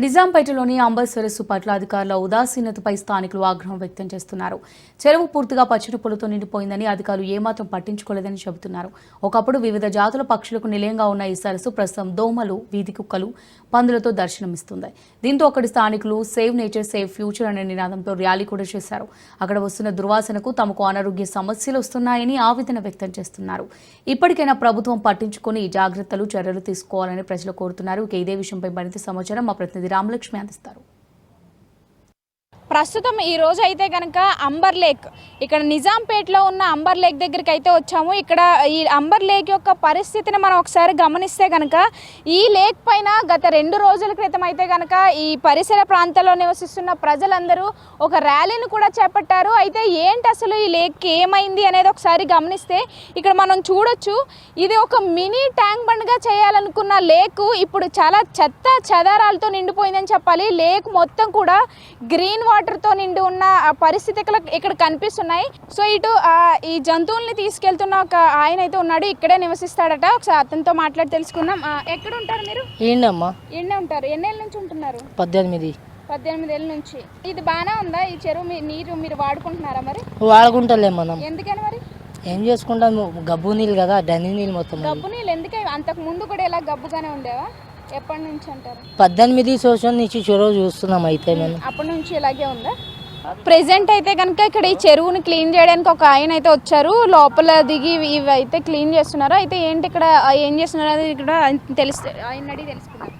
నిజాంపేటలోని amber సరస్సు పట్ల అధికారుల ఉదాసీనతపై స్థానికులు ఆగ్రహం వ్యక్తం చేస్తున్నారు. చెరువు పూర్తిగా పచ్చటి పొలతో నిండిపోయిందని అధికారులు ఏమాత్రం పట్టించుకోలేదని చెబుతున్నారు. ఒకప్పుడు వివిధ జాతుల పక్షులకు నిలయంగా ఉన్న ఈ సరస్సు ప్రస్తుతం దోమలు, వీధి కుక్కలు, పందులతో దర్శనమిస్తుంది. దీంతో అక్కడి స్థానికులు సేవ్ నేచర్ సేవ్ ఫ్యూచర్ అనే నినాదంతో ర్యాలీ కూడా చేశారు. అక్కడ వస్తున్న దుర్వాసనకు తమకు అనారోగ్య సమస్యలు వస్తున్నాయని ఆవేదన వ్యక్తం చేస్తున్నారు. ఇప్పటికైనా ప్రభుత్వం పట్టించుకుని జాగ్రత్తలు, చర్యలు తీసుకోవాలని ప్రజలు కోరుతున్నారు. ఇదే విషయంపై మరింత సమాచారం మా ప్రతినిధి రామలక్ష్మి అందిస్తారు. ప్రస్తుతం ఈ రోజు అయితే కనుక అంబర్ లేక్, ఇక్కడ నిజాంపేటలో ఉన్న అంబర్ లేక్ దగ్గరికి అయితే వచ్చాము. ఇక్కడ ఈ అంబర్ లేక్ యొక్క పరిస్థితిని మనం ఒకసారి గమనిస్తే కనుక ఈ లేక్ పైన గత 2 రోజుల క్రితం అయితే కనుక ఈ పరిసర ప్రాంతాల్లో నివసిస్తున్న ప్రజలందరూ ఒక ర్యాలీని కూడా చేపట్టారు. అయితే ఏంటి అసలు ఈ లేక్కి ఏమైంది అనేది ఒకసారి గమనిస్తే ఇక్కడ మనం చూడొచ్చు. ఇది ఒక మినీ ట్యాంక్ బండ్గా చేయాలనుకున్న లేక్ ఇప్పుడు చాలా చెత్త చెదారాలతో నిండిపోయిందని చెప్పాలి. లేక్ మొత్తం కూడా గ్రీన్ వాటర్తో నిండి ఉన్న పరిస్థితి ఇక్కడ కనిపిస్తున్నాయి. సో ఇటు ఈ జంతువుల్ని తీసుకెళ్తున్న ఒక ఆయన అయితే ఉన్నాడు, ఇక్కడే నివసిస్తాడట. ఒకసారి అతనితో మాట్లాడి తెలుసుకుందాం. ఎక్కడ ఉంటారు మీరు? ఈయనే ఉంటారు. ఎన్నేళ్ళ నుంచి ఉంటున్నారు? 18 ఏళ్ళ నుంచి. ఇది బాగానే ఉందా ఈ చెరువు? నీరు మీరు వాడుకుంటున్నారా? మరి వాడుకుంటలే మనం. ఎందుకని మరి? ఏం చేసుకుంటాం, గబ్బు నీళ్ళు కదా, డన్ని నీళ్ళు మొత్తం. గబ్బు నీళ్ళు ఎందుకే? అంతకు ముందు కూడా ఇలా గబ్బుగానే ఉండేవా? ఎప్పటి నుంచి అంటారు? 18 సంవత్సరాల నుంచి చెరువు చూస్తున్నాం. అయితే మేము అప్పటి నుంచి ఇలాగే ఉందా? ప్రెసెంట్ అయితే కనుక ఇక్కడ ఈ చెరువుని క్లీన్ చేయడానికి ఒక ఆయన అయితే వచ్చారు. లోపల దిగి ఇవి అయితే క్లీన్ చేస్తున్నారు. అయితే ఏంటి ఇక్కడ ఏం చేస్తున్నారు అనేది ఇక్కడ తెలుసు, ఆయన అడిగి తెలుసుకున్నారు.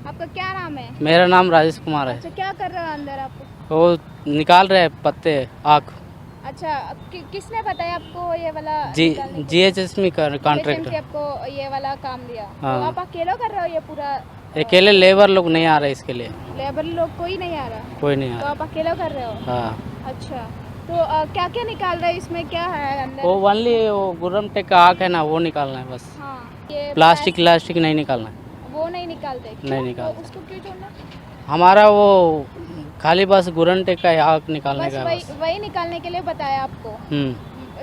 आपका क्या नाम है? मेरा नाम राजेश कुमार है। अच्छा, क्या कर रहे हो अंदर आप? वो निकाल रहे हैं पत्ते आँख। अच्छा, किसने बताया आपको ये वाला? GHS में कॉन्ट्रैक्टर आपको ये वाला काम दिया? हाँ। तो आप अकेले कर रहे हो ये पूरा? अकेले लेबर लोग नहीं आ रहे इसके लिए। लेबर लोग कोई नहीं आ रहा? कोई नहीं आ तो रहा। आप अकेले कर रहे हो? हाँ। अच्छा, तो क्या क्या निकाल रहे हो? इसमें क्या है अंदर? वो ओनली वो गुर्रम टेक का आँख है ना, वो निकालना है बस। हाँ, ये प्लास्टिक नहीं निकालना है। वो नहीं निकालते? नहीं निकालते। तो उसको क्यों छोड़ना? हमारा वो खाली बस गुर्रम टेक का आँख निकालने का है बस। वही निकालने के लिए बताया आपको?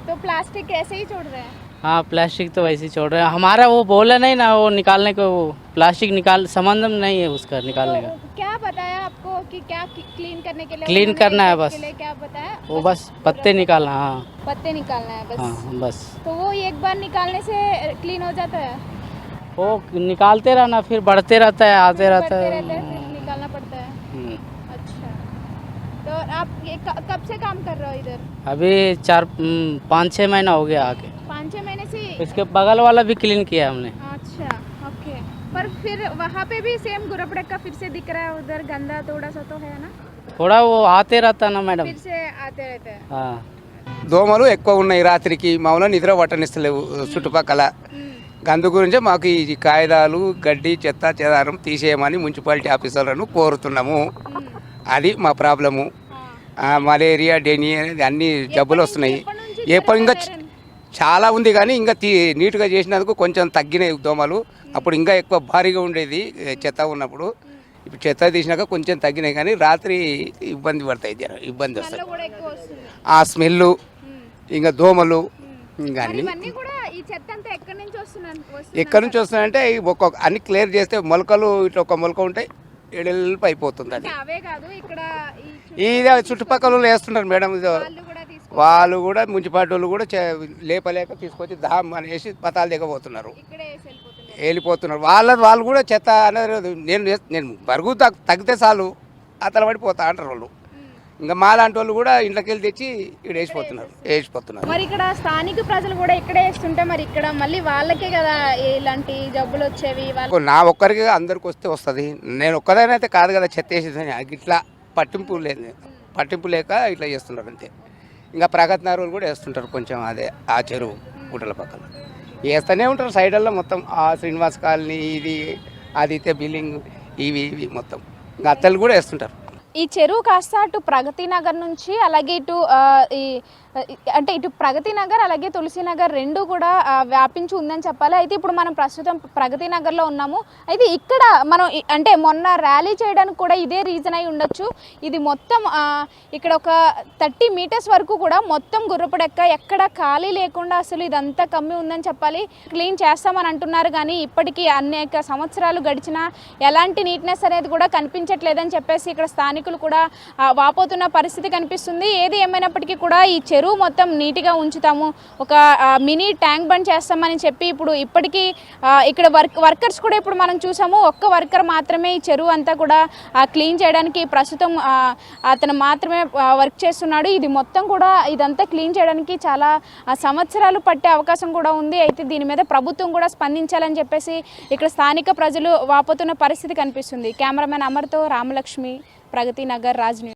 तो प्लास्टिक ऐसे ही छोड़ रहे हैं? हाँ, प्लास्टिक तो वैसे ही छोड़ रहे हैं। हमारा वो बोला नहीं ना वो निकालने को, वो प्लास्टिक निकाल संबंध नहीं है उसका निकालने का। क्या बताया आपको कि क्या क्लीन करने के लिए? क्लीन करना है बस। क्या बताया? वो बस पत्ते निकालना। हाँ, पत्ते निकालना है बस। हाँ बस। तो वो एक बार निकालने से क्लीन हो जाता है? वो निकालते रहना, फिर बढ़ते रहता है, आते रहता है। निकालना पड़ता है। अच्छा, तो आप कब से काम कर रहे हो इधर? अभी 5-6 महीना हो गया आके। 5-6 महीने से? इसके बगल वाला भी क्लीन किया हमने। अच्छा, ओके। पर फिर वहाँ पे भी सेम गुरपड़क का फिर से दिख रहा है, उधर गंदा थोड़ा सा तो है ना? थोड़ा वो आते रहता ना मैडम। फिर से आते रहते हैं। हाँ, దోమలు ఎక్కువ ఉన్నాయి. రాత్రికి మామూలుగా నిద్ర పట్టనిస్తలేవు చుట్టుపక్కల. గందు గురించే మాకు ఈ కాగితాలు, గడ్డి, చెత్త చెదారం తీసేయమని మున్సిపాలిటీ ఆఫీసర్లను కోరుతున్నాము. అది మా ప్రాబ్లము. మలేరియా, డెంగీ అనేది అన్ని జబ్బులు వస్తున్నాయి. ఇంకా చాలా ఉంది కానీ ఇంకా నీట్గా చేసినందుకు కొంచెం తగ్గినాయి దోమలు. అప్పుడు ఇంకా ఎక్కువ భారీగా ఉండేది చెత్త ఉన్నప్పుడు. ఇప్పుడు చెత్త తీసినాక కొంచెం తగ్గినాయి కానీ రాత్రి ఇబ్బంది పడతాయి, ఇబ్బంది వస్తుంది. ఆ స్మెల్లు, ఇంకా దోమలు, ఇంకా అన్ని ఎక్కడి నుంచి వస్తున్నాయంటే ఒక్కొక్క అన్ని క్లియర్ చేస్తే మొలకలు ఇట్లా ఒక మొలక ఉంటాయి, ఎడల్పు అయిపోతుంది. అది ఇది చుట్టుపక్కల వేస్తున్నారు మేడం. వాళ్ళు కూడా మున్సిపాలిటీ వాళ్ళు కూడా లేపలేక తీసుకొచ్చి దామ్ అనేసి పతాలు దిగబోతున్నారు, వెళ్ళిపోతున్నారు. వాళ్ళు కూడా చెత్త అనేది నేను బరుగు తగ్గితే చాలు అతల పడిపోతా అంటారు వాళ్ళు. ఇంకా మాలాంటి వాళ్ళు కూడా ఇంట్లోకి వెళ్ళి తెచ్చి ఇక్కడ వేసిపోతున్నారు. మరి ఇక్కడ స్థానిక ప్రజలు కూడా ఇక్కడే వేస్తుంటే మరి ఇక్కడ మళ్ళీ వాళ్ళకే కదా ఇలాంటి జబ్బులు వచ్చేవి? నా ఒక్కరికి అందరికి వస్తుంది. నేను ఒక్కదైనా కాదు కదా చెత్త వేసేదని. ఇట్లా పట్టింపు లేక ఇట్లా చేస్తున్నారు అంతే. ఇంకా ప్రగతి నగర్ కూడా వేస్తుంటారు కొంచెం, అదే ఆ చెరువు గుట్టల పక్కన వేస్తూనే ఉంటారు సైడ్ల్లో మొత్తం. ఆ శ్రీనివాస్ కాలనీ, ఇది ఆదిత్య బిల్డింగ్, ఇవి మొత్తం ఇంకా అత్తలు కూడా వేస్తుంటారు. ఈ చెరువు కాస్త అటు ప్రగతి నగర్ నుంచి అలాగే ఇటు అంటే ఇటు ప్రగతి నగర్ అలాగే తులసి నగర్ రెండు కూడా వ్యాపించి ఉందని చెప్పాలి. అయితే ఇప్పుడు మనం ప్రస్తుతం ప్రగతి నగర్లో ఉన్నాము. అయితే ఇక్కడ మనం అంటే మొన్న ర్యాలీ చేయడానికి కూడా ఇదే రీజన్ అయి ఉండొచ్చు. ఇది మొత్తం ఇక్కడ ఒక 30 మీటర్స్ వరకు కూడా మొత్తం గుర్రపుడెక్క ఎక్కడ ఖాళీ లేకుండా అసలు ఇదంతా కమ్మి ఉందని చెప్పాలి. క్లీన్ చేస్తామని అంటున్నారు కానీ ఇప్పటికీ అనేక సంవత్సరాలు గడిచినా ఎలాంటి నీట్నెస్ అనేది కూడా కనిపించట్లేదని చెప్పేసి ఇక్కడ స్థానికులు కూడా వాపోతున్న పరిస్థితి కనిపిస్తుంది. ఏది ఏమైనప్పటికీ కూడా ఈ చెరువు మొత్తం నీట్గా ఉంచుతాము, ఒక మినీ ట్యాంక్ బండ్ చేస్తామని చెప్పి ఇప్పుడు ఇప్పటికీ ఇక్కడ వర్కర్స్ కూడా ఇప్పుడు మనం చూసాము. ఒక్క వర్కర్ మాత్రమే ఈ చెరువు అంతా కూడా క్లీన్ చేయడానికి ప్రస్తుతం అతను మాత్రమే వర్క్ చేస్తున్నాడు. ఇది మొత్తం కూడా ఇదంతా క్లీన్ చేయడానికి చాలా సంవత్సరాలు పట్టే అవకాశం కూడా ఉంది. అయితే దీని మీద ప్రభుత్వం కూడా స్పందించాలని చెప్పేసి ఇక్కడ స్థానిక ప్రజలు వాపోతున్న పరిస్థితి కనిపిస్తుంది. Cameraman అమర్తో Ramalakshmi, Pragathi Nagar, Raj news.